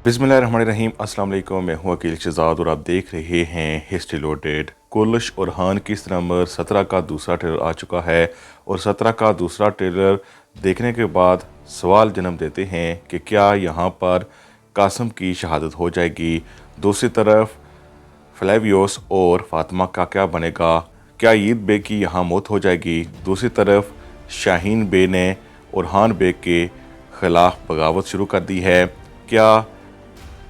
बिस्मिल्लाहिर्रहमानिर्रहीम। अस्सलाम वालेकुम। मैं हूं अकील शहजाद और आप देख रहे हैं हिस्ट्री लोडेड। कुलश और हान किस नंबर 17 का दूसरा ट्रेलर आ चुका है और 17 का दूसरा ट्रेलर देखने के बाद सवाल जन्म देते हैं कि क्या यहां पर कासिम की शहादत हो जाएगी। दूसरी तरफ फ्लेवियोस और फातिमा का क्या बनेगा। क्या ईद बे की यहाँ मौत हो जाएगी। दूसरी तरफ शाहीन बे ने ओरहान बे के ख़िलाफ़ बगावत शुरू कर दी है। क्या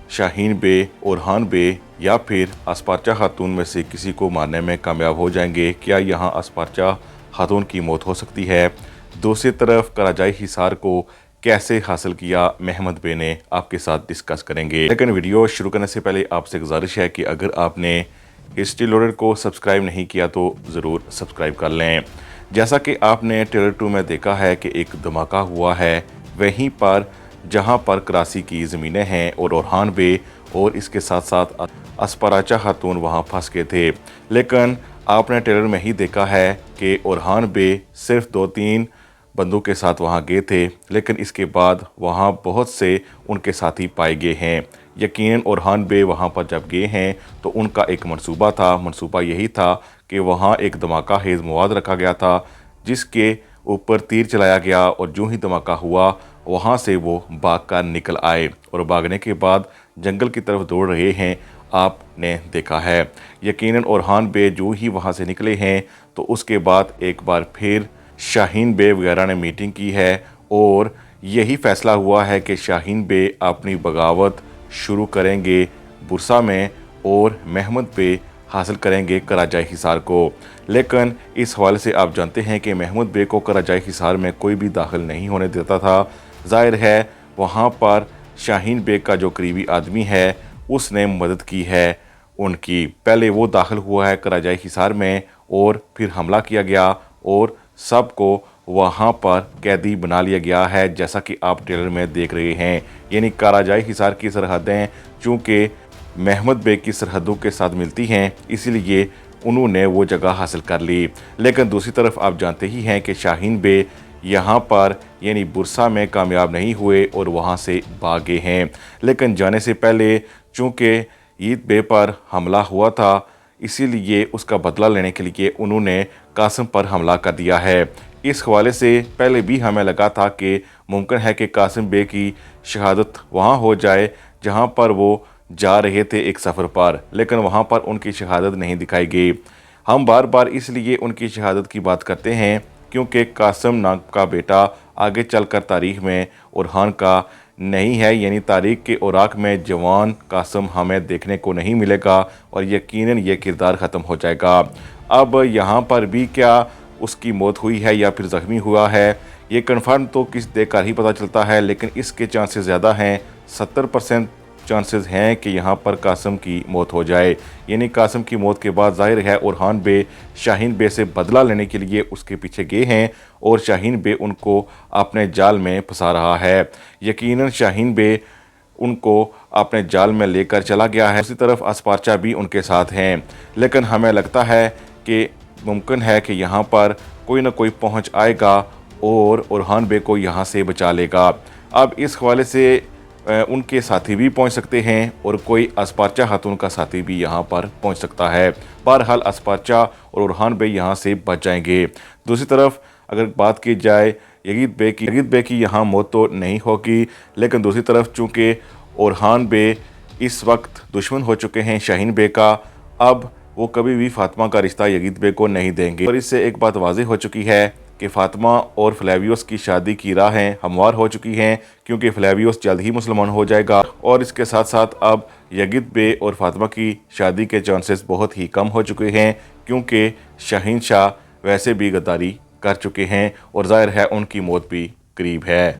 शाहीन बे, ओरहान बे या फिर अस्पारचा खातून में से किसी को मारने में कामयाब हो जाएंगे। क्या यहाँ अस्पारचा खातून की मौत हो सकती है। दूसरी तरफ कराजाई हिसार को कैसे हासिल किया महमद बे ने, आपके साथ डिस्कस करेंगे। लेकिन वीडियो शुरू करने से पहले आपसे गुजारिश है कि अगर आपने हिस्ट्री लोडेड को सब्सक्राइब नहीं किया तो ज़रूर सब्सक्राइब कर लें। जैसा कि आपने ट्रेलर 2 में देखा है कि एक धमाका हुआ है वहीं पर जहां पर कराची की ज़मीनें हैं और ओरहान बे और इसके साथ साथ अस्पाराचा खातून वहां फंस गए थे। लेकिन आपने ट्रेलर में ही देखा है कि ओरहान बे सिर्फ 2-3 बंदों के साथ वहां गए थे, लेकिन इसके बाद वहां बहुत से उनके साथी पाए गए हैं। यकीनन ओरहान बे वहां पर जब गए हैं तो उनका एक मंसूबा था। मंसूबा यही था कि वहां एक धमाका हेज़ मवाद रखा गया था जिसके ऊपर तीर चलाया गया और जो ही धमाका हुआ वहाँ से वो भाग कर निकल आए और भागने के बाद जंगल की तरफ दौड़ रहे हैं, आपने देखा है। यकीनन ओरहान बे जो ही वहाँ से निकले हैं तो उसके बाद एक बार फिर शाहीन बे वगैरह ने मीटिंग की है और यही फैसला हुआ है कि शाहीन बे अपनी बगावत शुरू करेंगे बुरसा में और महमद बे हासिल करेंगे कराजाई हिसार को। लेकिन इस हवाले से आप जानते हैं कि महमद बे को कराजाई हिसार में कोई भी दाखिल नहीं होने देता था। ज़ाहिर है वहाँ पर शाहीन बे का जो करीबी आदमी है उसने मदद की है उनकी। पहले वो दाखिल हुआ है कराजाई हिसार में और फिर हमला किया गया और सबको वहाँ पर कैदी बना लिया गया है, जैसा कि आप ट्रेलर में देख रहे हैं। यानी कराजाई हिसार की सरहदें चूँकि महमद बे की सरहदों के साथ मिलती हैं इसलिए उन्होंने वो जगह हासिल कर ली। लेकिन दूसरी तरफ आप जानते ही हैं कि शाहीन बे यहाँ पर यानी बुरसा में कामयाब नहीं हुए और वहाँ से भागे हैं। लेकिन जाने से पहले चूँकि ईद बे पर हमला हुआ था इसीलिए उसका बदला लेने के लिए उन्होंने कासिम पर हमला कर दिया है। इस हवाले से पहले भी हमें लगा था कि मुमकिन है कि कासिम बे की शहादत वहाँ हो जाए जहाँ पर वो जा रहे थे एक सफ़र पर, लेकिन वहाँ पर उनकी शहादत नहीं दिखाई गई। हम बार बार इसलिए उनकी शहादत की बात करते हैं क्योंकि कासिम नाम का बेटा आगे चलकर तारीख़ में ओरहान का नहीं है, यानी तारीख़ के औराक में जवान कासिम हमें देखने को नहीं मिलेगा और यकीनन ये किरदार ख़त्म हो जाएगा। अब यहाँ पर भी क्या उसकी मौत हुई है या फिर ज़ख्मी हुआ है ये कन्फर्म तो किस देखकर ही पता चलता है, लेकिन इसके चांसेस ज़्यादा हैं। 70% चांसेस हैं कि यहाँ पर कासिम की मौत हो जाए। यानी कासिम की मौत के बाद ज़ाहिर है ओरहान बे शाहीन बे से बदला लेने के लिए उसके पीछे गए हैं और शाहीन बे उनको अपने जाल में फंसा रहा है। यकीनन शाहीन बे उनको अपने जाल में लेकर चला गया है। दूसरी तरफ अस्पारचा भी उनके साथ हैं, लेकिन हमें लगता है कि मुमकिन है कि यहाँ पर कोई ना कोई पहुँच आएगा और ओरहान बे को यहाँ से बचा लेगा। अब इस हवाले से उनके साथी भी पहुंच सकते हैं और कोई अस्पारचा खातून का साथी भी यहां पर पहुंच सकता है। बहरहाल अस्पारचा और ओरहान बे यहां से बच जाएंगे। दूसरी तरफ अगर बात की जाए यगीद बे की यहां मौत तो नहीं होगी, लेकिन दूसरी तरफ चूँकि ओरहान बे इस वक्त दुश्मन हो चुके हैं शाहीन बे का, अब वो कभी भी फातिमा का रिश्ता यगीद बे को नहीं देंगे। और इससे एक बात वाज़ेह हो चुकी है कि फातिमा और फ्लेवियोस की शादी की राहें हमवार हो चुकी हैं क्योंकि फ्लेवियोस जल्द ही मुसलमान हो जाएगा और इसके साथ साथ अब यगीद बे और फातिमा की शादी के चांसेस बहुत ही कम हो चुके हैं क्योंकि शाहीन शाह वैसे भी गद्दारी कर चुके हैं और ज़ाहिर है उनकी मौत भी करीब है।